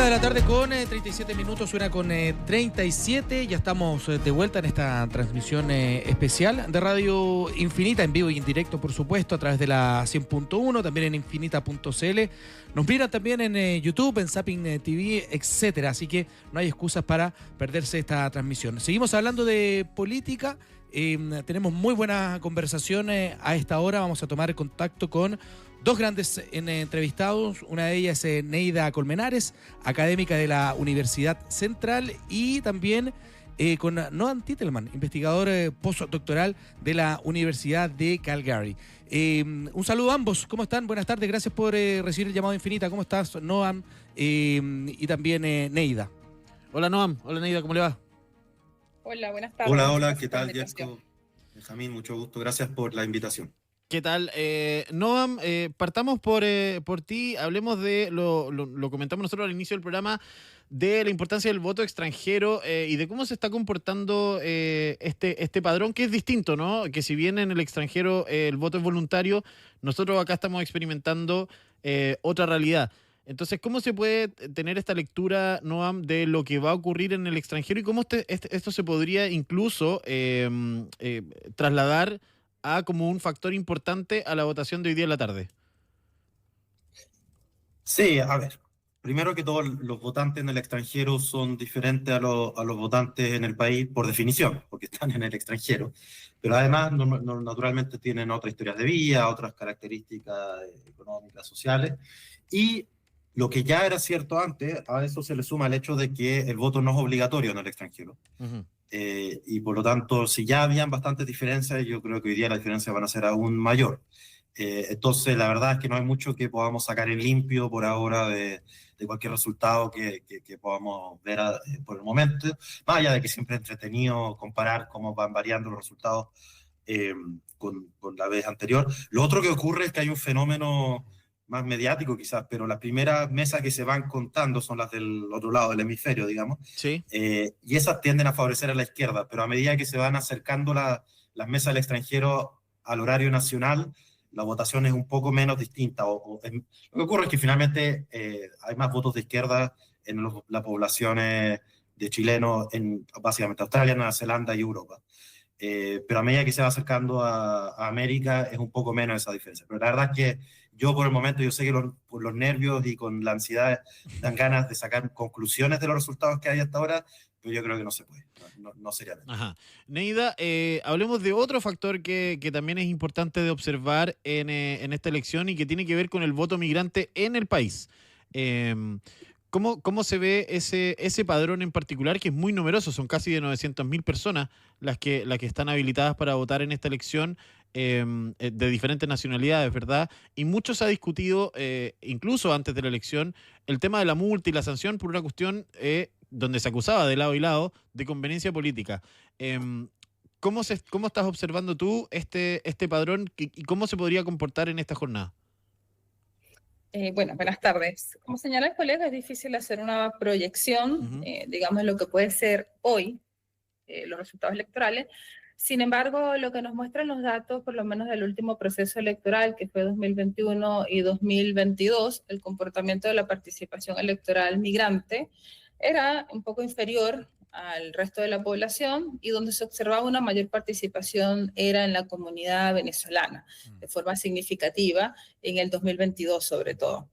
De la tarde con 37 minutos, suena con 37. Ya estamos de vuelta en esta transmisión especial de Radio Infinita, en vivo y en directo, por supuesto, a través de la 100.1, también en infinita.cl. Nos miran también en YouTube, en Zapping TV, etcétera. Así que no hay excusas para perderse esta transmisión. Seguimos hablando de política. Tenemos muy buena conversación a esta hora. Vamos a tomar contacto con dos grandes entrevistados. Una de ellas es Neida Colmenares, académica de la Universidad Central, y también con Noam Titelman, investigador postdoctoral de la Universidad de Calgary. Un saludo a ambos. ¿Cómo están? Buenas tardes. Gracias por recibir el llamado Infinita. ¿Cómo estás, Noam? Y también Neida. Hola, Noam. Hola, Neida. ¿Cómo le va? Hola, buenas tardes. Hola, ¿qué tal, Jerko? Benjamín, mucho gusto. Gracias por la invitación. ¿Qué tal? Noam, partamos por ti. Hablemos de, lo comentamos nosotros al inicio del programa, de la importancia del voto extranjero y de cómo se está comportando este padrón, que es distinto, ¿no? Que si bien en el extranjero el voto es voluntario, nosotros acá estamos experimentando otra realidad. Entonces, ¿cómo se puede tener esta lectura, Noam, de lo que va a ocurrir en el extranjero y cómo esto se podría incluso trasladar a como un factor importante a la votación de hoy día en la tarde? Sí, a ver. Primero que todo, los votantes en el extranjero son diferentes a los votantes en el país por definición, porque están en el extranjero. Pero además, naturalmente, tienen otras historias de vida, otras características económicas, sociales. Y lo que ya era cierto antes, a eso se le suma el hecho de que el voto no es obligatorio en el extranjero. Uh-huh. Y por lo tanto, si ya habían bastantes diferencias, yo creo que hoy día las diferencias van a ser aún mayor. Entonces, la verdad es que no hay mucho que podamos sacar en limpio por ahora de cualquier resultado que podamos ver por el momento, más allá de que siempre es entretenido comparar cómo van variando los resultados con la vez anterior. Lo otro que ocurre es que hay un fenómeno más mediático quizás, pero las primeras mesas que se van contando son las del otro lado del hemisferio, digamos. Sí. Y esas tienden a favorecer a la izquierda, pero a medida que se van acercando las mesas del extranjero al horario nacional, la votación es un poco menos distinta. Lo que ocurre es que finalmente hay más votos de izquierda en las poblaciones de chilenos en básicamente Australia, Nueva Zelanda y Europa. Pero a medida que se va acercando a América es un poco menos esa diferencia. Pero la verdad es que yo por el momento, yo sé que por los nervios y con la ansiedad dan ganas de sacar conclusiones de los resultados que hay hasta ahora, pero yo creo que no se puede, no sería. Ajá. Neida, hablemos de otro factor que también es importante de observar en esta elección y que tiene que ver con el voto migrante en el país. ¿Cómo se ve ese padrón en particular, que es muy numeroso? Son casi de 900.000 personas las que están habilitadas para votar en esta elección, de diferentes nacionalidades, ¿verdad? Y mucho se ha discutido, incluso antes de la elección, el tema de la multa y la sanción por una cuestión donde se acusaba de lado y lado de conveniencia política. ¿Cómo estás observando tú este padrón y cómo se podría comportar en esta jornada? Bueno, buenas tardes. Como señala el colega, es difícil hacer una proyección, digamos, lo que puede ser hoy, los resultados electorales. Sin embargo, lo que nos muestran los datos, por lo menos del último proceso electoral, que fue 2021 y 2022, el comportamiento de la participación electoral migrante era un poco inferior al resto de la población, y donde se observaba una mayor participación era en la comunidad venezolana, de forma significativa en el 2022 sobre todo.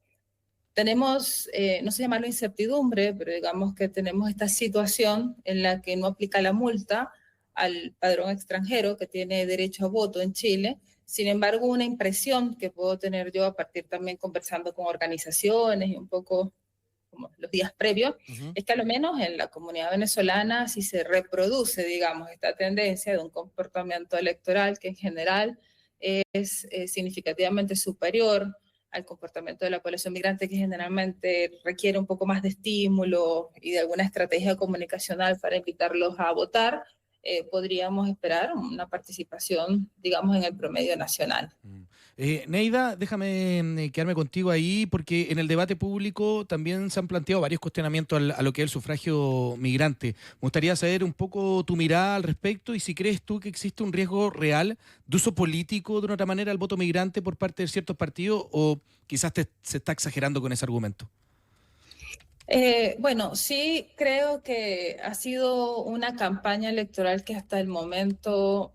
Tenemos, no sé llamarlo incertidumbre, pero digamos que tenemos esta situación en la que no aplica la multa al padrón extranjero que tiene derecho a voto en Chile. Sin embargo, una impresión que puedo tener yo a partir también conversando con organizaciones y un poco como los días previos, es que a lo menos en la comunidad venezolana sí se reproduce, digamos, esta tendencia de un comportamiento electoral que en general es significativamente superior al comportamiento de la población migrante, que generalmente requiere un poco más de estímulo y de alguna estrategia comunicacional para invitarlos a votar. Podríamos esperar una participación, digamos, en el promedio nacional. Neida, déjame quedarme contigo ahí, porque en el debate público también se han planteado varios cuestionamientos a lo que es el sufragio migrante. Me gustaría saber un poco tu mirada al respecto y si crees tú que existe un riesgo real de uso político de una otra manera al voto migrante por parte de ciertos partidos, o quizás se está exagerando con ese argumento. Bueno, sí creo que ha sido una campaña electoral que hasta el momento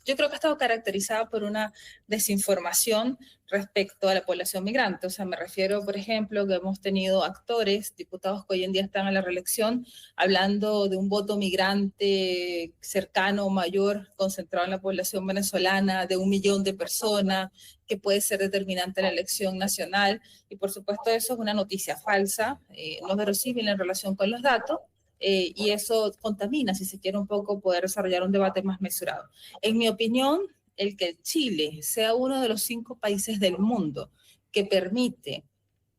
yo creo que ha estado caracterizada por una desinformación respecto a la población migrante. O sea, me refiero, por ejemplo, que hemos tenido actores, diputados que hoy en día están a la reelección, hablando de un voto migrante cercano o mayor, concentrado en la población venezolana, de 1 millón de personas, que puede ser determinante en la elección nacional. Y por supuesto eso es una noticia falsa, no verosímil en relación con los datos, y eso contamina, si se quiere un poco, poder desarrollar un debate más mesurado. En mi opinión, el que Chile sea uno de los 5 países del mundo que permite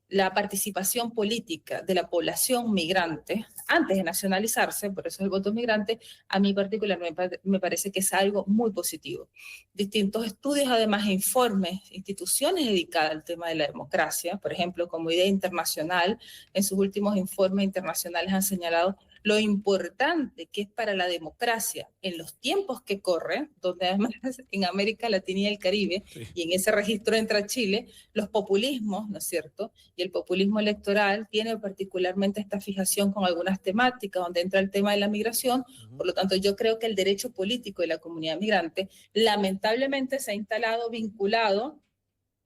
la participación política de la población migrante antes de nacionalizarse, por eso el voto migrante, a mí particularmente me parece que es algo muy positivo. Distintos estudios, además, e informes, instituciones dedicadas al tema de la democracia, por ejemplo, como Idea Internacional, en sus últimos informes internacionales han señalado lo importante que es para la democracia en los tiempos que corren, donde además en América Latina y el Caribe, sí, y en ese registro entra Chile, los populismos, ¿no es cierto? Y el populismo electoral tiene particularmente esta fijación con algunas temáticas, donde entra el tema de la migración. Por lo tanto, yo creo que el derecho político de la comunidad migrante lamentablemente se ha instalado vinculado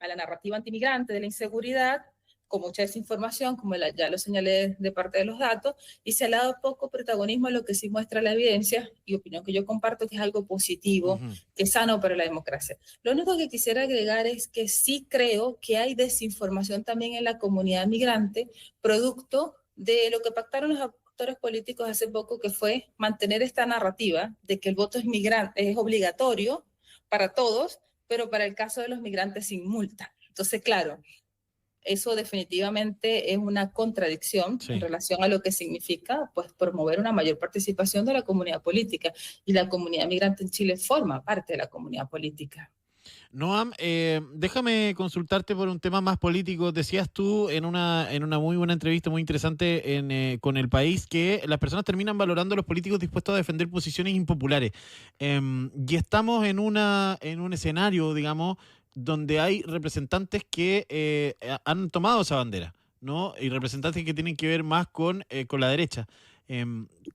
a la narrativa antimigrante de la inseguridad, con mucha desinformación, como ya lo señalé de parte de los datos, y se le ha dado poco protagonismo a lo que sí muestra la evidencia, y opinión que yo comparto, que es algo positivo, que es sano para la democracia. Lo único que quisiera agregar es que sí creo que hay desinformación también en la comunidad migrante, producto de lo que pactaron los actores políticos hace poco, que fue mantener esta narrativa de que el voto es obligatorio para todos, pero para el caso de los migrantes sin multa. Entonces, claro, eso definitivamente es una contradicción, sí, en relación a lo que significa, pues, promover una mayor participación de la comunidad política. Y la comunidad migrante en Chile forma parte de la comunidad política. Noam, déjame consultarte por un tema más político. Decías tú en una muy buena entrevista, muy interesante con El País, que las personas terminan valorando a los políticos dispuestos a defender posiciones impopulares. Y estamos en un escenario, digamos, donde hay representantes que han tomado esa bandera, ¿no? Y representantes que tienen que ver más con la derecha.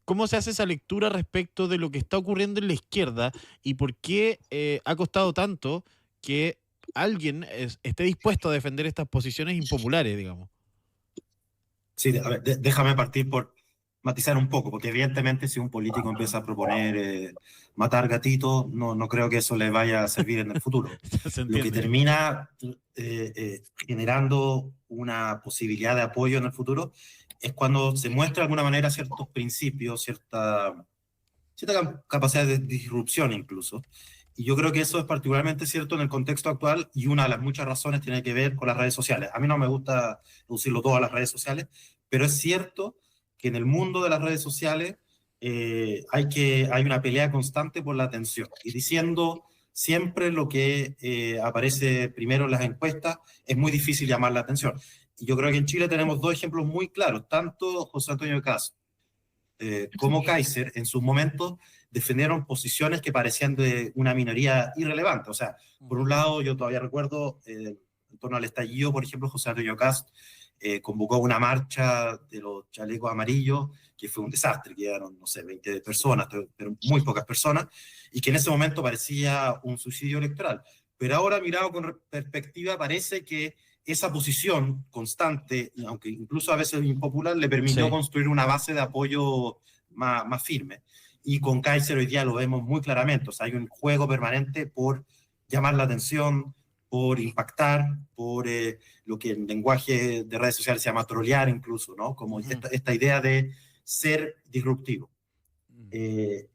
¿Cómo se hace esa lectura respecto de lo que está ocurriendo en la izquierda y por qué ha costado tanto que alguien esté dispuesto a defender estas posiciones impopulares, digamos? Sí, a ver, déjame partir por matizar un poco, porque evidentemente si un político empieza a proponer matar gatitos, no creo que eso le vaya a servir en el futuro. Lo que termina generando una posibilidad de apoyo en el futuro es cuando se muestra de alguna manera ciertos principios, cierta capacidad de disrupción incluso. Y yo creo que eso es particularmente cierto en el contexto actual, y una de las muchas razones tiene que ver con las redes sociales. A mí no me gusta reducirlo todo a las redes sociales, pero es cierto que en el mundo de las redes sociales hay una pelea constante por la atención, y diciendo siempre lo que aparece primero en las encuestas es muy difícil llamar la atención. Y yo creo que en Chile tenemos 2 ejemplos muy claros, tanto José Antonio Cast como Kaiser en sus momentos defendieron posiciones que parecían de una minoría irrelevante. O sea, por un lado, yo todavía recuerdo, en torno al estallido, por ejemplo, José Antonio Cast convocó una marcha de los chalecos amarillos, que fue un desastre, que quedaron, no sé, 20 personas, pero muy pocas personas, y que en ese momento parecía un suicidio electoral. Pero ahora, mirado con perspectiva, parece que esa posición constante, aunque incluso a veces impopular, le permitió construir una base de apoyo más firme. Y con Kaiser hoy día lo vemos muy claramente. O sea, hay un juego permanente por llamar la atención, por impactar, por lo que en lenguaje de redes sociales se llama trolear incluso, ¿no? Como esta idea de ser disruptivo.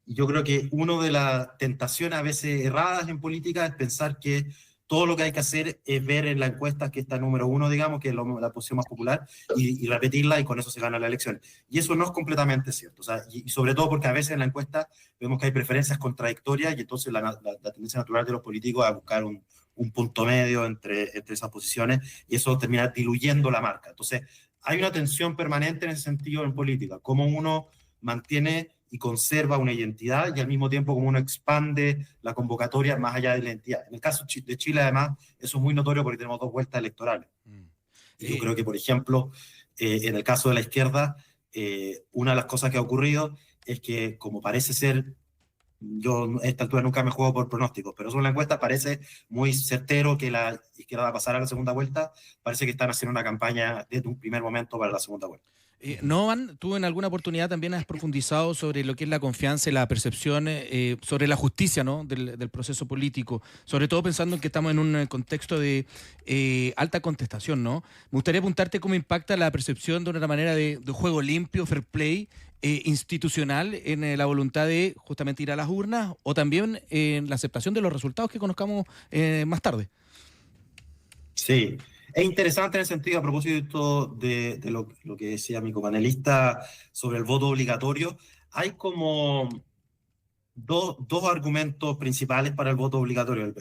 Yo creo que una de las tentaciones a veces erradas en política es pensar que todo lo que hay que hacer es ver en la encuesta que está número 1, digamos, que es la posición más popular, y repetirla, y con eso se gana la elección. Y eso no es completamente cierto. O sea, y sobre todo porque a veces en la encuesta vemos que hay preferencias contradictorias, y entonces la tendencia natural de los políticos es a buscar un punto medio entre esas posiciones, y eso termina diluyendo la marca. Entonces, hay una tensión permanente en ese sentido en política, cómo uno mantiene y conserva una identidad, y al mismo tiempo como uno expande la convocatoria más allá de la identidad. En el caso de Chile, además, eso es muy notorio porque tenemos 2 vueltas electorales. Yo creo que, por ejemplo, en el caso de la izquierda, una de las cosas que ha ocurrido es que, como parece ser, yo a esta altura nunca me juego por pronósticos, pero sobre la encuesta parece muy certero que la izquierda va a pasar a la segunda vuelta. Parece que están haciendo una campaña desde un primer momento para la segunda vuelta. Novan, tú en alguna oportunidad también has profundizado sobre lo que es la confianza y la percepción sobre la justicia, ¿no? del proceso político, sobre todo pensando en que estamos en un contexto de alta contestación, ¿no? Me gustaría preguntarte cómo impacta la percepción de una manera de juego limpio, fair play, institucional en la voluntad de justamente ir a las urnas o también en la aceptación de los resultados que conozcamos más tarde. Sí, es interesante en el sentido, a propósito de lo que decía mi copanelista sobre el voto obligatorio. Hay como dos argumentos principales para el voto obligatorio.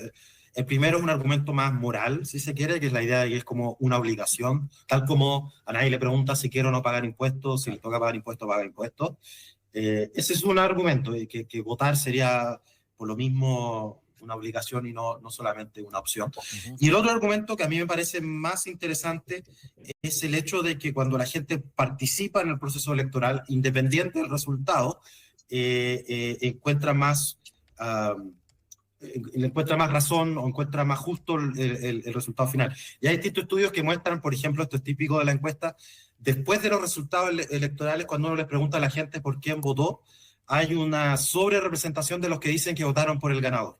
El primero es un argumento más moral, si se quiere, que es la idea de que es como una obligación, tal como a nadie le pregunta si quiere o no pagar impuestos, si le toca pagar impuestos, paga impuestos. Ese es un argumento, que votar sería por lo mismo una obligación y no solamente una opción. Y el otro argumento que a mí me parece más interesante es el hecho de que cuando la gente participa en el proceso electoral, independiente del resultado, encuentra más razón o encuentra más justo el resultado final. Y hay distintos estudios que muestran, por ejemplo, esto es típico de la encuesta, después de los resultados electorales, cuando uno les pregunta a la gente por quién votó, hay una sobrerepresentación de los que dicen que votaron por el ganador.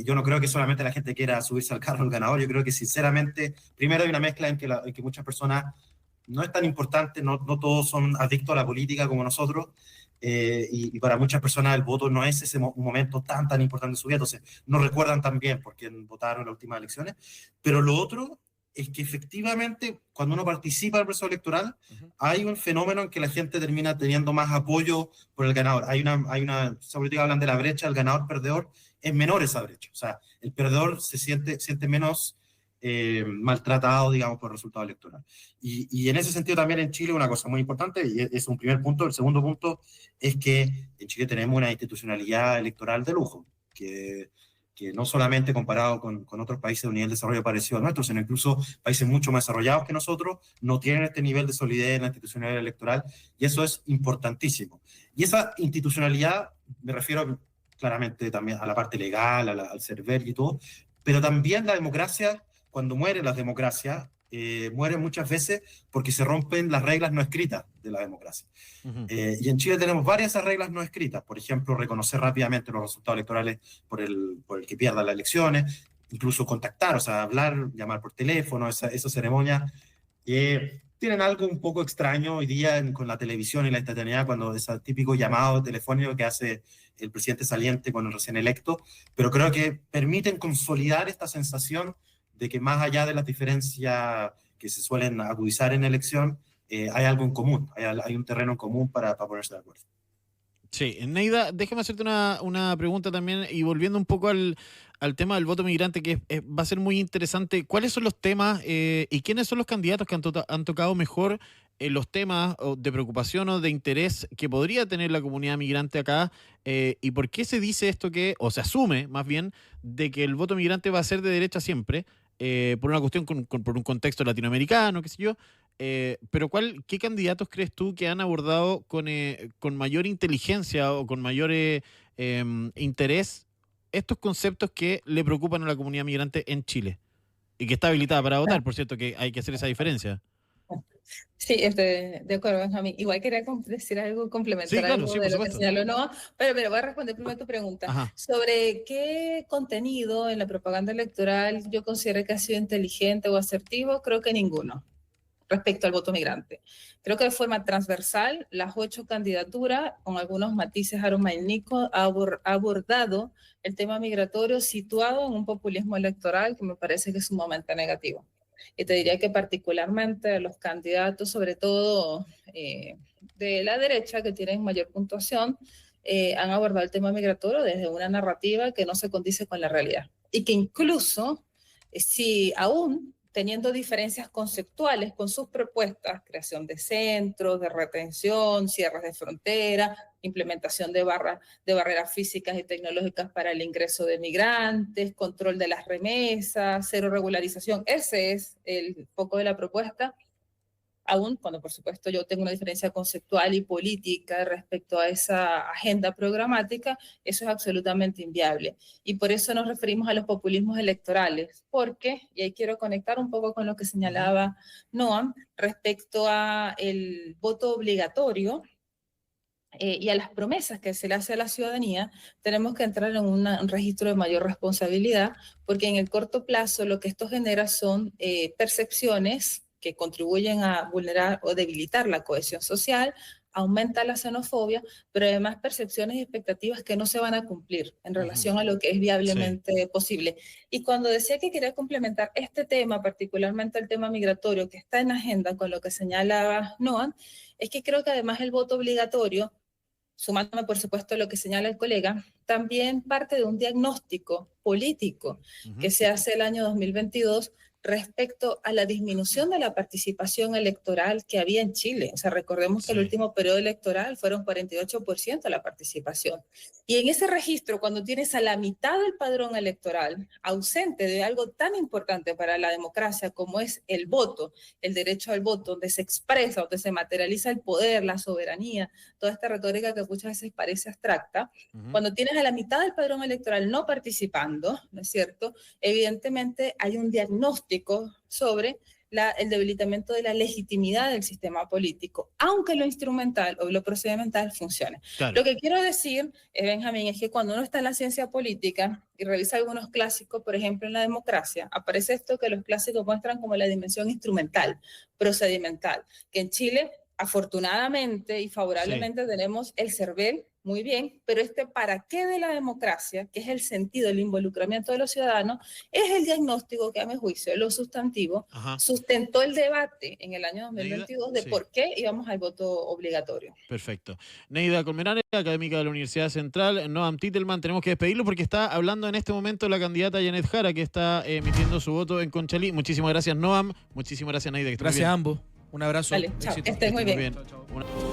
Yo no creo que solamente la gente quiera subirse al carro del ganador, yo creo que sinceramente, primero hay una mezcla en que muchas personas no es tan importante, no todos son adictos a la política como nosotros, y para muchas personas el voto no es ese momento tan importante en su vida, entonces no recuerdan tan bien por quién votaron en las últimas elecciones. Pero lo otro es que efectivamente cuando uno participa en el proceso electoral, hay un fenómeno en que la gente termina teniendo más apoyo por el ganador. Hay una política, hablan de la brecha del ganador-perdedor, es menor esa brecha, o sea, el perdedor se siente menos maltratado, digamos, por el resultado electoral. Y en ese sentido también en Chile una cosa muy importante, y es un primer punto. El segundo punto es que en Chile tenemos una institucionalidad electoral de lujo, que no solamente comparado con otros países de un nivel de desarrollo parecido al nuestro, sino incluso países mucho más desarrollados que nosotros, no tienen este nivel de solidez en la institucionalidad electoral, y eso es importantísimo. Y esa institucionalidad, me refiero claramente también a la parte legal, al server y todo, pero también la democracia. Cuando mueren las democracias, mueren muchas veces porque se rompen las reglas no escritas de la democracia. Y en Chile tenemos varias de esas reglas no escritas. Por ejemplo, reconocer rápidamente los resultados electorales por el que pierda las elecciones, incluso contactar, o sea, hablar, llamar por teléfono, esas ceremonias tienen algo un poco extraño hoy día con la televisión y la instantaneidad, cuando ese típico llamado telefónico que hace el presidente saliente con el recién electo, pero creo que permiten consolidar esta sensación de que más allá de las diferencias que se suelen agudizar en elección, hay algo en común, hay un terreno en común para ponerse de acuerdo. Sí, Neida, déjame hacerte una pregunta también, y volviendo un poco al tema del voto migrante, que va a ser muy interesante. ¿Cuáles son los temas y quiénes son los candidatos que han tocado mejor los temas de preocupación o de interés que podría tener la comunidad migrante acá? ¿Y por qué se dice esto o se asume más bien, de que el voto migrante va a ser de derecha siempre? Por una cuestión, por un contexto latinoamericano, qué sé yo. Pero ¿qué candidatos crees tú que han abordado con mayor inteligencia o con mayor interés estos conceptos que le preocupan a la comunidad migrante en Chile? Y que está habilitada para votar, por cierto, que hay que hacer esa diferencia. Sí, estoy de acuerdo, Benjamín. Igual quería decir algo, complementar Sí, claro, algo sí, de por lo que supuesto. señaló Noa, pero voy a responder primero tu pregunta. Ajá. Sobre qué contenido en la propaganda electoral yo considero que ha sido inteligente o asertivo, creo que ninguno respecto al voto migrante. Creo que de forma transversal, las 8 candidaturas, con algunos matices, Aaron Nico ha abordado el tema migratorio situado en un populismo electoral que me parece que es sumamente negativo. Y te diría que particularmente los candidatos, sobre todo de la derecha, que tienen mayor puntuación, han abordado el tema migratorio desde una narrativa que no se condice con la realidad. Y que incluso, si aún teniendo diferencias conceptuales con sus propuestas, creación de centros, de retención, cierres de frontera, implementación de barreras físicas y tecnológicas para el ingreso de migrantes, control de las remesas, cero regularización. Ese es el foco de la propuesta, aún cuando por supuesto yo tengo una diferencia conceptual y política respecto a esa agenda programática, eso es absolutamente inviable. Y por eso nos referimos a los populismos electorales, porque, y ahí quiero conectar un poco con lo que señalaba Noam, respecto a el voto obligatorio, y a las promesas que se le hace a la ciudadanía, tenemos que entrar en un registro de mayor responsabilidad, porque en el corto plazo lo que esto genera son percepciones que contribuyen a vulnerar o debilitar la cohesión social, aumenta la xenofobia, pero además percepciones y expectativas que no se van a cumplir en relación a lo que es viablemente posible. Y cuando decía que quería complementar este tema, particularmente el tema migratorio, que está en agenda con lo que señalaba Noam, es que creo que además el voto obligatorio, sumándome por supuesto a lo que señala el colega, también parte de un diagnóstico político que se hace el año 2022 respecto a la disminución de la participación electoral que había en Chile. O sea, recordemos que el último periodo electoral fueron 48% la participación. Y en ese registro, cuando tienes a la mitad del padrón electoral ausente de algo tan importante para la democracia como es el voto, el derecho al voto, donde se expresa, donde se materializa el poder, la soberanía, toda esta retórica que muchas veces parece abstracta, cuando tienes a la mitad del padrón electoral no participando, ¿no es cierto? Evidentemente hay un diagnóstico sobre el debilitamiento de la legitimidad del sistema político, aunque lo instrumental o lo procedimental funcione. Claro. Lo que quiero decir, Benjamín, es que cuando uno está en la ciencia política y revisa algunos clásicos, por ejemplo en la democracia, aparece esto que los clásicos muestran como la dimensión instrumental, procedimental, que en Chile afortunadamente y favorablemente tenemos el CERVEL, muy bien, pero este para qué de la democracia, que es el sentido, el involucramiento de los ciudadanos, es el diagnóstico que a mi juicio, lo sustantivo, sustentó el debate en el año 2022 de por qué íbamos al voto obligatorio. Perfecto. Neida Colmenares, académica de la Universidad Central. Noam Titelman, tenemos que despedirlo porque está hablando en este momento la candidata Janet Jara, que está emitiendo su voto en Conchalí. Muchísimas gracias, Noam. Muchísimas gracias, Neida. Gracias a ambos. Un abrazo. Vale, chao, que estén muy bien. Chao, chao.